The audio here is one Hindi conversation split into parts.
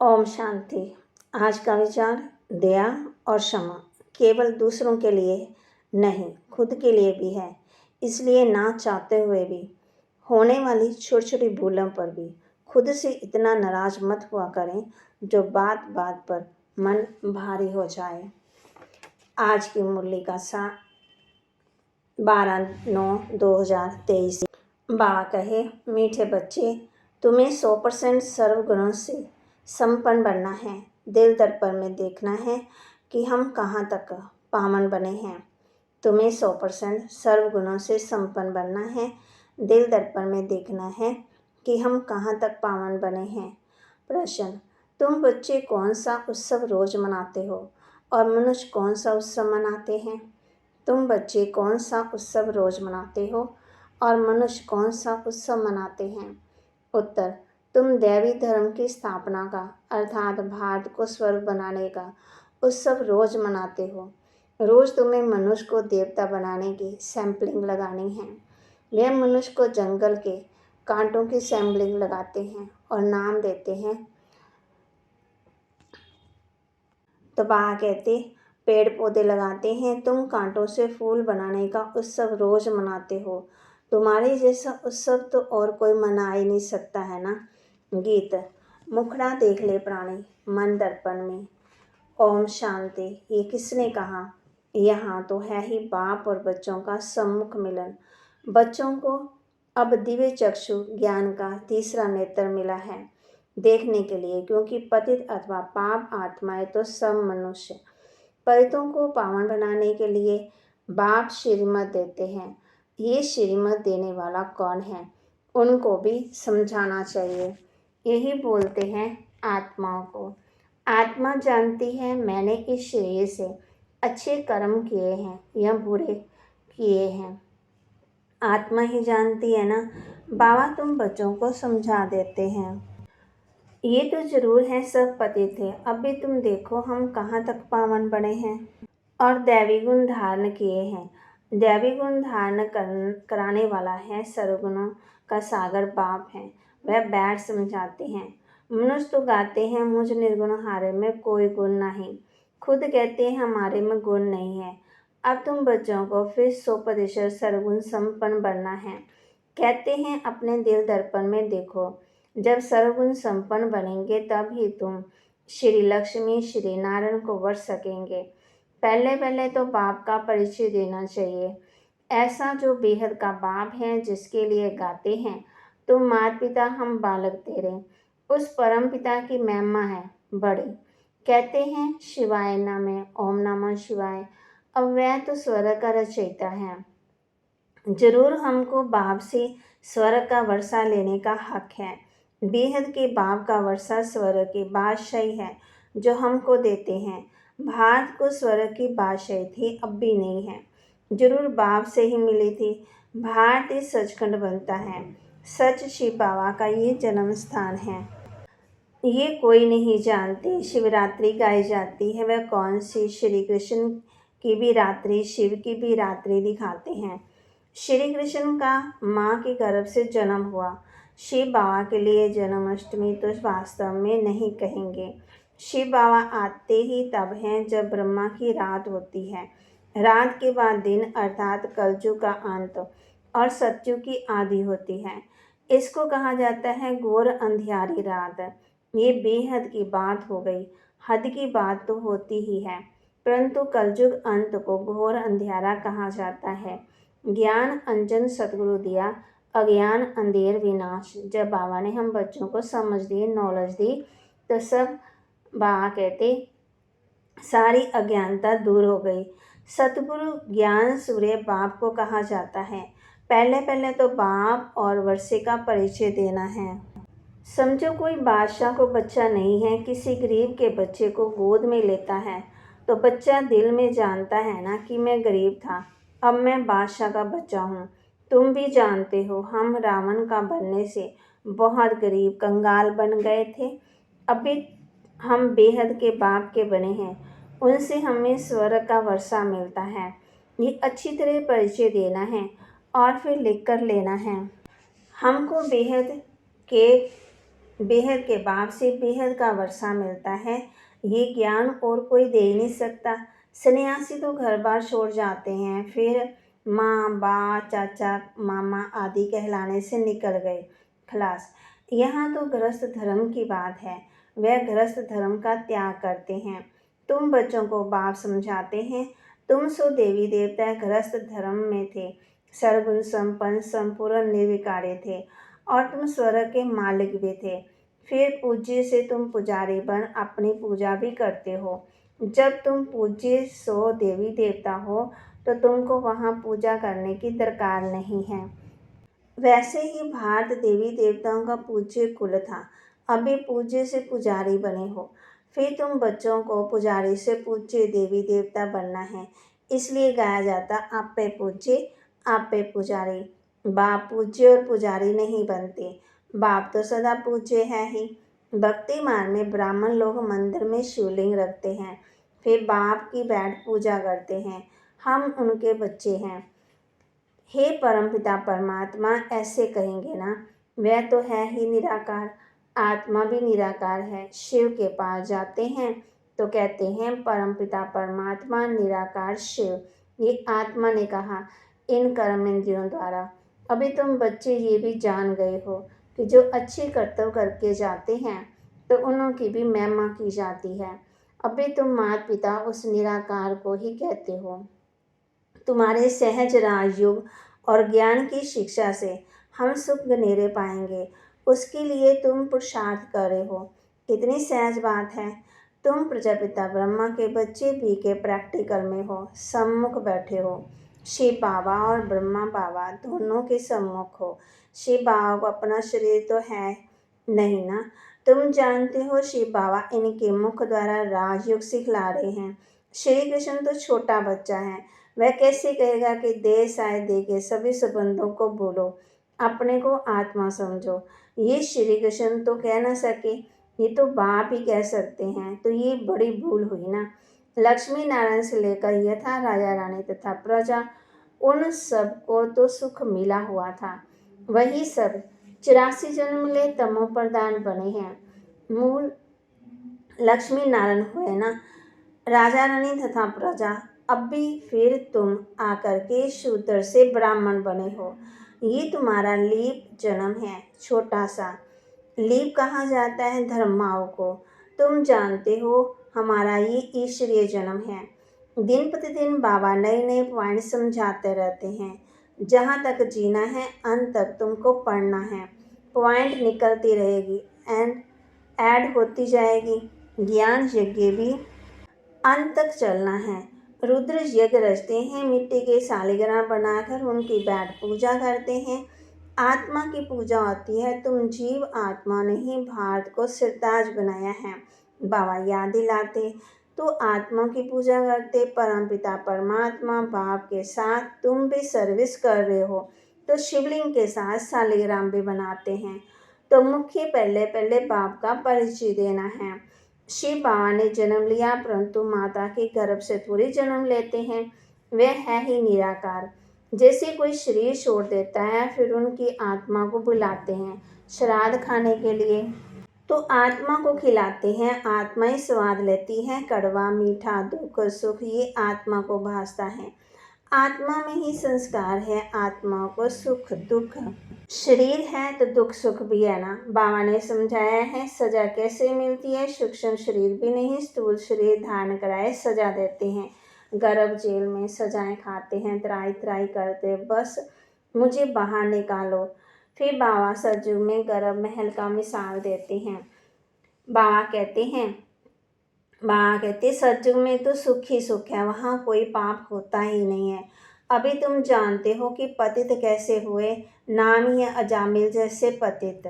ओम शांति। आज का विचार दया और क्षमा केवल दूसरों के लिए नहीं, खुद के लिए भी है। इसलिए ना चाहते हुए भी होने वाली छोटी छोटी भूलों पर भी खुद से इतना नाराज मत हुआ करें जो बात बात पर मन भारी हो जाए। आज की मुरली का 12/9/2023। बाबा कहे, मीठे बच्चे, तुम्हें 100% सर्वगुणों से संपन्न बनना है। दिल दर्पण में देखना है कि हम कहाँ तक पावन बने हैं। तुम्हें 100% सर्वगुणों से संपन्न बनना है। दिल दर्पण में देखना है कि हम कहाँ तक पावन बने हैं। प्रश्न, तुम बच्चे कौन सा उत्सव रोज मनाते हो और मनुष्य कौन सा उत्सव मनाते हैं? तुम बच्चे कौन सा उत्सव रोज मनाते हो और मनुष्य कौन सा उत्सव मनाते हैं? उत्तर, तुम दैवी धर्म की स्थापना का अर्थात भारत को स्वर्ग बनाने का उत्सव रोज मनाते हो। रोज तुम्हें मनुष्य को देवता बनाने की सैंपलिंग लगानी है। वे मनुष्य को जंगल के कांटों की सैंपलिंग लगाते हैं और नाम देते हैं। तो बाबा कहते, पेड़ पौधे लगाते हैं, तुम कांटों से फूल बनाने का उत्सव रोज मनाते हो। तुम्हारे जैसा उत्सव तो और कोई मना ही नहीं सकता है ना। गीत, मुखड़ा देख ले प्राणी मन दर्पण में। ओम शांति। ये किसने कहा? यहाँ तो है ही बाप और बच्चों का सम्मुख मिलन। बच्चों को अब दिव्य चक्षु ज्ञान का तीसरा नेत्र मिला है देखने के लिए, क्योंकि पतित अथवा पाप आत्माएं तो सब मनुष्य। पतितों को पावन बनाने के लिए बाप श्रीमत देते हैं। ये श्रीमत देने वाला कौन है, उनको भी समझाना चाहिए। यही बोलते हैं आत्माओं को। आत्मा जानती है मैंने इस शरीर से अच्छे कर्म किए हैं या बुरे किए हैं। आत्मा ही जानती है ना। बाबा तुम बच्चों को समझा देते हैं। ये तो जरूर है सब पति थे, अब भी तुम देखो हम कहाँ तक पावन बने हैं और दैवी गुण धारण किए हैं। दैवी गुण धारण कराने वाला है सर्वगुणों का सागर बाप है। वह बैठ समझाते हैं। मनुष्य तो गाते हैं मुझ निर्गुण हारे में कोई गुण नहीं। खुद कहते हैं हमारे में गुण नहीं है। अब तुम बच्चों को फिर 100% सर्वगुण संपन्न बनना है। कहते हैं अपने दिल दर्पण में देखो। जब सर्वगुण संपन्न बनेंगे तब ही तुम श्री लक्ष्मी श्री नारायण को वर सकेंगे। पहले पहले तो बाप का परिचय देना चाहिए, ऐसा जो बेहद का बाप है जिसके लिए गाते हैं तुम माता पिता हम बालक तेरे। उस परम पिता की महिमा है बड़ी। कहते हैं शिवाय नमः, ओम नमः शिवाय। अब वह तो स्वर्ग का रचयिता है। जरूर हमको बाप से स्वर्ग का वर्षा लेने का हक है। बेहद के बाप का वर्षा स्वर्ग के बादशाही है जो हमको देते हैं। भारत को स्वर्ग की बादशाही थी, अब भी नहीं है, जरूर बाप से ही मिली थी। भारत इस सचखंड बनता है। सच शिव बाबा का ये जन्म स्थान है। ये कोई नहीं जानते। शिवरात्रि गाई जाती है, वह कौन सी? श्री कृष्ण की भी रात्रि, शिव की भी रात्रि दिखाते हैं। श्री कृष्ण का माँ के गर्भ से जन्म हुआ। शिव बाबा के लिए जन्माष्टमी तो वास्तव में नहीं कहेंगे। शिव बाबा आते ही तब हैं जब ब्रह्मा की रात होती है। रात के बाद दिन अर्थात कलयुग का अंत और सतयुग की आदि होती है। इसको कहा जाता है घोर अंधियारी रात। ये बेहद की बात हो गई। हद की बात तो होती ही है, परंतु कलयुग अंत को घोर अंधियारा कहा जाता है। ज्ञान अंजन सतगुरु दिया, अज्ञान अंधेर विनाश। जब बाबा ने हम बच्चों को समझ दी, नॉलेज दी, तो सब बाबा कहते सारी अज्ञानता दूर हो गई। सतगुरु ज्ञान सूर्य बाप को कहा जाता है। पहले पहले तो बाप और वर्षे का परिचय देना है। समझो कोई बादशाह को बच्चा नहीं है, किसी गरीब के बच्चे को गोद में लेता है तो बच्चा दिल में जानता है ना कि मैं गरीब था, अब मैं बादशाह का बच्चा हूँ। तुम भी जानते हो हम रावण का बनने से बहुत गरीब कंगाल बन गए थे। अभी हम बेहद के बाप के बने हैं, उनसे हमें स्वर्ग का वर्षा मिलता है। ये अच्छी तरह परिचय देना है और फिर लिख कर लेना है। हमको बेहद के बेहद के बाप से बेहद का वर्षा मिलता है। ये ज्ञान और कोई दे ही नहीं सकता। सन्यासी तो घर बार छोड़ जाते हैं, फिर माँ बा चाचा मामा आदि कहलाने से निकल गए खलास। यहाँ तो गृहस्थ धर्म की बात है। वह गृहस्थ धर्म का त्याग करते हैं। तुम बच्चों को बाप समझाते हैं। तुम सो देवी देवता गृहस्थ धर्म में थे, सर्वगुण संपन्न संपूर्ण निर्विकारी थे, और तुम स्वर्ग के मालिक भी थे। फिर पूज्य से तुम पुजारी बन अपनी पूजा भी करते हो। जब तुम पूज्य सो देवी देवता हो तो तुमको वहाँ पूजा करने की दरकार नहीं है। वैसे ही भारत देवी देवताओं का पूज्य कुल था। अभी पूज्य से पुजारी बने हो, फिर तुम बच्चों को पुजारी से पूज्य देवी देवता बनना है। इसलिए गाया जाता आपे पूज्य आपे पुजारी। बाप पूज्य और पुजारी नहीं बनते। बाप तो सदा पूज्य है ही। भक्ति मार्ग में ब्राह्मण लोग मंदिर में शिवलिंग रखते हैं, फिर बाप की बैठ पूजा करते हैं। हम उनके बच्चे हैं। हे परमपिता परमात्मा, ऐसे कहेंगे ना। वह तो है ही निराकार। आत्मा भी निराकार है। शिव के पास जाते हैं तो कहते हैं परमपिता परमात्मा निराकार शिव। ये आत्मा ने कहा इन कर्म इंद्रियों द्वारा। अभी तुम बच्चे ये भी जान गए हो कि जो अच्छी कर्तव्य करके जाते हैं तो उनकी भी महिमा की जाती है। अभी तुम माता पिता उस निराकार को ही कहते हो। तुम्हारे सहज राजयोग और ज्ञान की शिक्षा से हम सुख गनेरे पाएंगे, उसके लिए तुम पुरुषार्थ कर रहे हो। कितनी सहज बात है। तुम प्रजापिता ब्रह्मा के बच्चे भी के प्रैक्टिकल में हो, सम्मुख बैठे हो। शिव बाबा और ब्रह्मा बाबा दोनों के सम्मुख हो। शिव बाबा को अपना शरीर तो है नहीं ना। तुम जानते हो शिव बाबा इनके मुख द्वारा राजयोग सिखला रहे हैं। श्री कृष्ण तो छोटा बच्चा है। वह कैसे कहेगा कि देह साय दे के सभी संबंधों को भूलो, अपने को आत्मा समझो। ये श्री कृष्ण तो कह ना सके, ये तो बाप ही कह सकते हैं। तो ये बड़ी भूल हुई ना। लक्ष्मी नारायण से लेकर यथा राजा रानी तथा प्रजा, उन सबको तो सुख मिला हुआ था। वही सब 84 जन्म ले तमो प्रधान बने हैं। मूल लक्ष्मी नारायण हुए ना, राजा रानी तथा प्रजा। अब भी फिर तुम आकर के शूद्र से ब्राह्मण बने हो। ये तुम्हारा लीप जन्म है, छोटा सा। लीप कहा जाता है धर्माओं को। तुम जानते हो हमारा ये ईश्वरीय जन्म है। दिन प्रतिदिन बाबा नए नए पॉइंट समझाते रहते हैं। जहाँ तक जीना है अंत तक तुमको पढ़ना है। पॉइंट निकलती रहेगी एंड ऐड होती जाएगी। ज्ञान यज्ञ भी अंत तक चलना है। रुद्र यज्ञ रचते हैं, मिट्टी के शालिग्राम बनाकर उनकी बैठ पूजा करते हैं। आत्मा की पूजा होती है। तुम जीव आत्मा ने ही भारत को सिरताज बनाया है। बाबा याद दिलाते तो आत्मा की पूजा करते। परमपिता परमात्मा बाप के साथ तुम भी सर्विस कर रहे हो तो शिवलिंग के साथ शालिग्राम भी बनाते हैं। तो मुख्य पहले पहले बाप का परिचय देना है। शिव बाबा ने जन्म लिया, परंतु माता के गर्भ से थोड़ी जन्म लेते हैं। वे है ही निराकार। जैसे कोई शरीर छोड़ देता है, फिर उनकी आत्मा को बुलाते हैं श्राद्ध खाने के लिए, तो आत्मा को खिलाते हैं। आत्मा ही स्वाद लेती है, कड़वा मीठा दुख सुख ये आत्मा को भासता है। आत्मा में ही संस्कार है। आत्मा को सुख दुख शरीर है तो दुख सुख भी है ना। बाबा ने समझाया है सजा कैसे मिलती है। सूक्ष्म शरीर भी नहीं, स्थूल शरीर धारण कराए सजा देते हैं। गर्भ जेल में सजाएं खाते हैं, त्राई त्राई करते, बस मुझे बाहर निकालो। फिर बाबा सजू में गर्भ महल का मिसाल देते हैं। बाबा कहते सतयुग में तो सुख ही सुख है, वहाँ कोई पाप होता ही नहीं है। अभी तुम जानते हो कि पतित कैसे हुए। नाम ही है अजामिल जैसे पतित।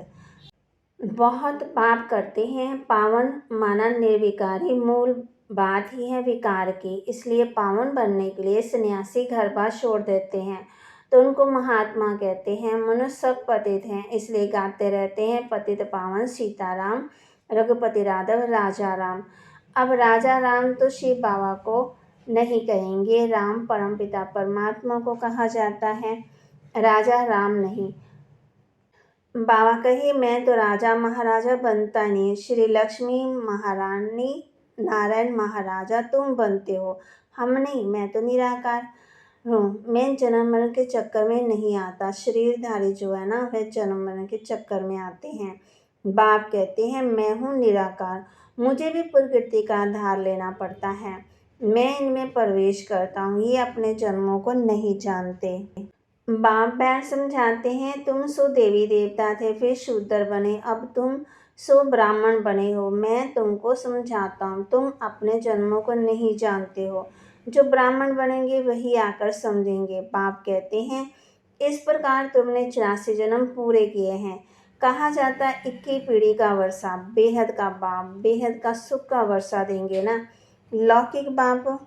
बहुत पाप करते हैं। पावन माना निर्विकारी, मूल बात ही है विकार की। इसलिए पावन बनने के लिए सन्यासी घर बार छोड़ देते हैं, तो उनको महात्मा कहते हैं। मनुष्य सब पतित हैं, इसलिए गाते रहते हैं पतित पावन सीताराम, रघुपति राघव राजा राम। अब राजा राम तो शिव बाबा को नहीं कहेंगे, राम परमपिता परमात्मा को कहा जाता है, राजा राम नहीं। बाबा कहे मैं तो राजा महाराजा बनता नहीं, श्री लक्ष्मी महारानी नारायण महाराजा तुम बनते हो, हम नहीं, मैं तो निराकार हूँ। मैं जन्म मरण के चक्कर में नहीं आता। शरीरधारी जो है ना वह जन्म मरण के चक्कर में आते हैं। बाप कहते हैं मैं हूँ निराकार, मुझे भी प्रकृति का आधार लेना पड़ता है। मैं इनमें प्रवेश करता हूँ, ये अपने जन्मों को नहीं जानते। बाप बैठ समझाते हैं तुम सो देवी देवता थे, फिर शूद्र बने, अब तुम सो ब्राह्मण बने हो। मैं तुमको समझाता हूँ, तुम अपने जन्मों को नहीं जानते हो। जो ब्राह्मण बनेंगे वही आकर समझेंगे। बाप कहते हैं इस प्रकार तुमने 84 जन्म पूरे किए हैं। कहा जाता 21 पीढ़ी का वर्षा, बेहद का बाप बेहद का सुख का वर्षा देंगे ना। लौकिक बाप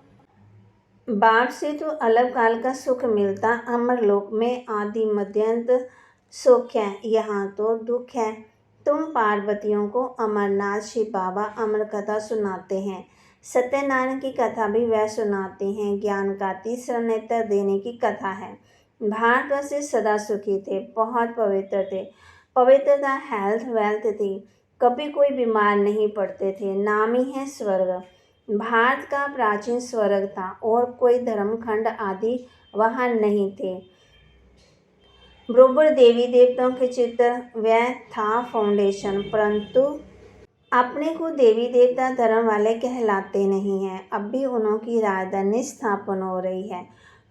बाप से तो अलग काल का सुख मिलता, अमरलोक में आदि मध्यंत सुख है, यहाँ तो दुख है। तुम पार्वतियों को अमरनाथ शिव बाबा अमर कथा सुनाते हैं, सत्यनारायण की कथा भी वह सुनाते हैं। ज्ञान का तीसरा नेत्र देने की कथा है। भारतवासी सदा सुखी थे, बहुत पवित्र थे। पवित्रता हेल्थ वेल्थ थी, कभी कोई बीमार नहीं पड़ते थे। नाम ही है स्वर्ग। भारत का प्राचीन स्वर्ग था और कोई धर्मखंड आदि वहाँ नहीं थे। बरोबर देवी देवताओं के चित्र वह था फाउंडेशन, परंतु अपने को देवी देवता धर्म वाले कहलाते नहीं हैं। अब भी उनकी राजधानी स्थापन हो रही है।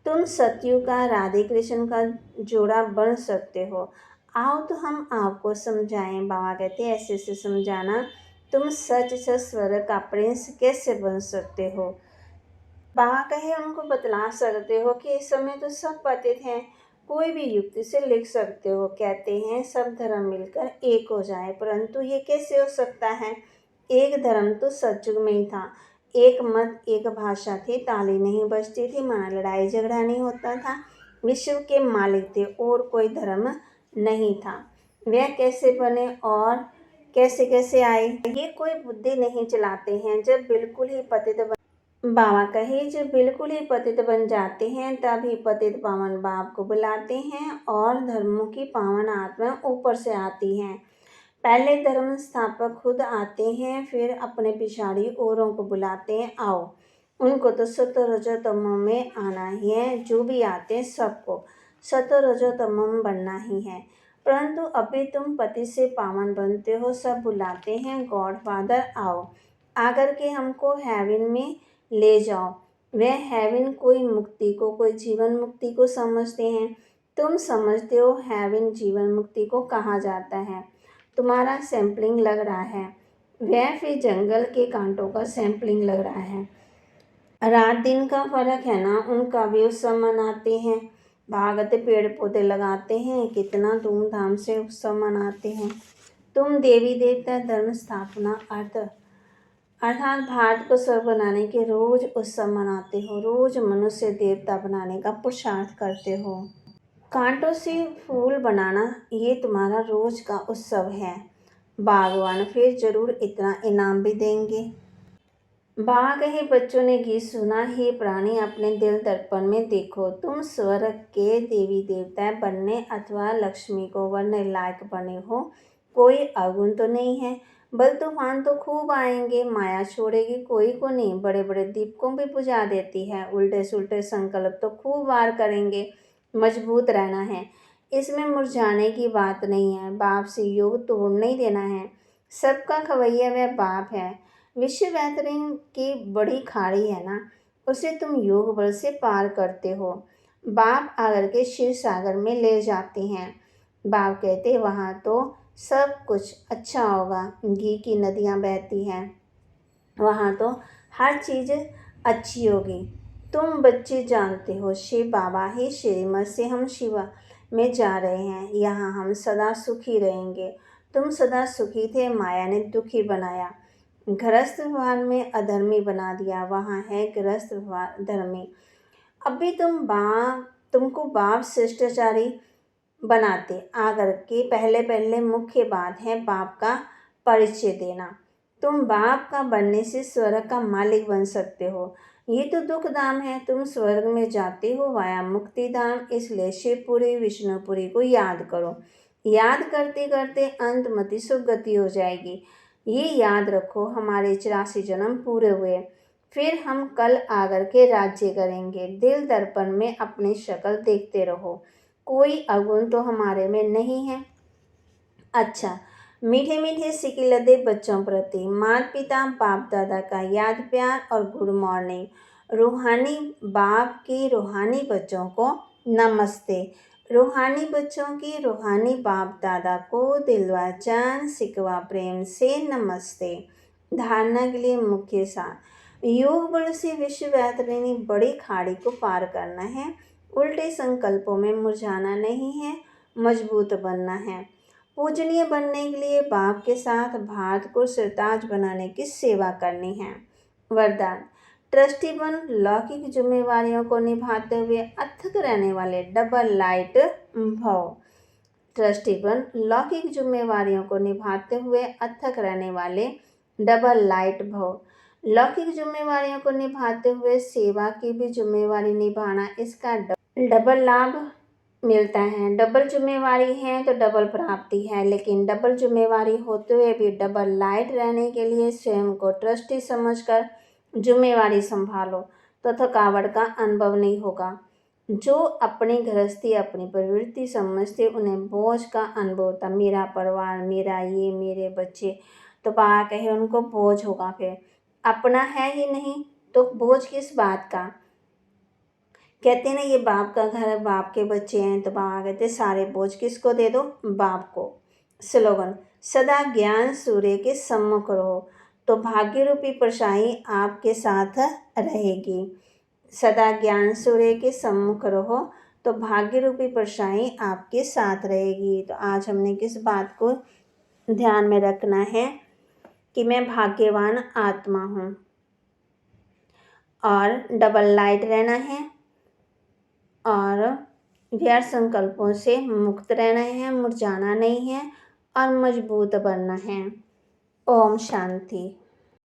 तुम सतयुग का राधे कृष्ण का जोड़ा बन सकते हो। आओ तो हम आपको समझाएं। बाबा कहते हैं ऐसे ऐसे समझाना, तुम सच सच स्वर्ग का प्रिंस कैसे बन सकते हो। बाबा कहे उनको बतला सकते हो कि इस समय तो सब पतित हैं, कोई भी युक्ति से लिख सकते हो। कहते हैं सब धर्म मिलकर एक हो जाए, परंतु ये कैसे हो सकता है। एक धर्म तो सतयुग में ही था, एक मत एक भाषा थी, ताली नहीं बजती थी, माना लड़ाई झगड़ा नहीं होता था, विश्व के मालिक थे और कोई धर्म नहीं था। वह कैसे बने और कैसे कैसे आए, ये कोई बुद्धि नहीं चलाते हैं। जब बिल्कुल ही पतित बाबा कहे जब बिल्कुल ही पतित बन जाते हैं तभी पतित पावन बाप को बुलाते हैं और धर्मों की पावन आत्मा ऊपर से आती हैं। पहले धर्म स्थापक खुद आते हैं, फिर अपने पिछाड़ी औरों को बुलाते हैं आओ। उनको तो सतो रजो तमो में आना ही है, जो भी आते हैं सबको सतो रजो तमो में बनना ही है। परंतु अभी तुम पति से पावन बनते हो, सब बुलाते हैं गॉड फादर आओ आकर के हमको हेवन में ले जाओ। वह हेवन कोई मुक्ति को कोई जीवन मुक्ति को समझते हैं। तुम समझते हो हेवन जीवन मुक्ति को कहा जाता है। तुम्हारा सैंपलिंग लग रहा है, वह फिर जंगल के कांटों का सैंपलिंग लग रहा है। रात दिन का फर्क है ना, उनका भी उत्सव मनाते हैं, भागते पेड़ पौधे लगाते हैं, कितना धूमधाम से उत्सव मनाते हैं। तुम देवी देवता धर्म स्थापना अर्थात भारत को स्वर्ग बनाने के रोज उत्सव मनाते हो, रोज मनुष्य देवता बनाने का पुरुषार्थ करते हो। कांटों से फूल बनाना ये तुम्हारा रोज का उत्सव है। भगवान फिर जरूर इतना इनाम भी देंगे। बाबा कहे बच्चों ने गीत सुना, हे प्राणी अपने दिल दर्पण में देखो, तुम स्वर्ग के देवी देवता बनने अथवा लक्ष्मी को बनने लायक बने हो। कोई अवगुण तो नहीं है। बल तूफान तो खूब आएंगे, माया छोड़ेगी कोई को नहीं, बड़े बड़े दीपकों भी बुझा देती है, उल्टे सुल्टे संकल्प तो खूब वार करेंगे, मजबूत रहना है, इसमें मुरझाने की बात नहीं है। बाप से योग तोड़ नहीं देना है। सबका खवैया वह बाप है। विश्व बेहतरीन की बड़ी खाड़ी है ना, उसे तुम योग बल से पार करते हो। बाप आकर के शिव सागर में ले जाते हैं। बाप कहते वहाँ तो सब कुछ अच्छा होगा, घी की नदियाँ बहती हैं, वहाँ तो हर चीज़ अच्छी होगी। तुम बच्चे जानते हो शिव बाबा ही श्रीमत से हम शिवा में जा रहे हैं, यहाँ हम सदा सुखी रहेंगे। तुम सदा सुखी थे, माया ने दुखी बनाया, गृहस्थ व्यवहार में अधर्मी बना दिया, वहाँ है गृहस्थ व्यवहार धर्मी। अभी तुमको बाप शिष्टाचारी बनाते आकर के पहले पहले मुख्य बात है बाप का परिचय देना। तुम बाप का बनने से स्वर्ग का मालिक बन सकते हो। ये तो दुख धाम है, तुम स्वर्ग में जाते हो वाया मुक्ति धाम, इसलिए शिवपुरी विष्णुपुरी को याद करो। याद करते करते अंतमति सुगति हो जाएगी। ये याद रखो, हमारे 84 जन्म पूरे हुए, फिर हम कल आकर के राज्य करेंगे। दिल दर्पण में अपनी शक्ल देखते रहो, कोई अवगुण तो हमारे में नहीं है। अच्छा, मीठे मीठे सिक्के लदे बच्चों प्रति माता पिता बाप दादा का याद प्यार और गुड मॉर्निंग। रूहानी बाप की रूहानी बच्चों को नमस्ते। रूहानी बच्चों की रूहानी बाप दादा को दिलवा चांद सिकवा प्रेम से नमस्ते। धारणा के लिए मुख्य सार, योग बल से विश्व यात्रिनी बड़ी खाड़ी को पार करना है। उल्टे संकल्पों में मुरझाना नहीं है, मजबूत बनना है। पूजनीय बनने के लिए बाप के साथ भारत को सरताज बनाने की सेवा करनी है। वरदान, ट्रस्टी बन लौकिक जिम्मेवारियों को निभाते हुए अथक रहने वाले डबल लाइट भव। ट्रस्टी बन लौकिक जिम्मेवारियों को निभाते हुए अथक रहने वाले डबल लाइट भव। लौकिक जिम्मेवारियों को निभाते हुए सेवा की भी जिम्मेवारी निभाना, इसका डबल लाभ मिलता है। डबल जिम्मेवारी है तो डबल प्राप्ति है, लेकिन डबल जिम्मेवारी होते हुए भी डबल लाइट रहने के लिए स्वयं को ट्रस्टी समझकर जिम्मेवारी संभालो तो थकावट का अनुभव नहीं होगा। जो अपनी गृहस्थी अपनी प्रवृत्ति समझते उन्हें बोझ का अनुभव होता। मेरा परिवार, मेरा ये, मेरे बच्चे, तो बाबा कहे उनको बोझ होगा। फिर अपना है ही नहीं तो बोझ किस बात का। कहते हैं ना, ये बाप का घर, बाप के बच्चे हैं, तो बाबा कहते सारे बोझ किसको दे दो, बाप को। स्लोगन, सदा ज्ञान सूर्य के सम्मुख रहो तो भाग्य रूपी परछाई आपके साथ रहेगी। सदा ज्ञान सूर्य के सम्मुख रहो तो भाग्य रूपी परछाई आपके साथ रहेगी। तो आज हमने किस बात को ध्यान में रखना है कि मैं भाग्यवान आत्मा हूँ और डबल लाइट रहना है और व्यर्थ संकल्पों से मुक्त रहना है, मुरझाना नहीं है और मजबूत बनना है। ओम शांति।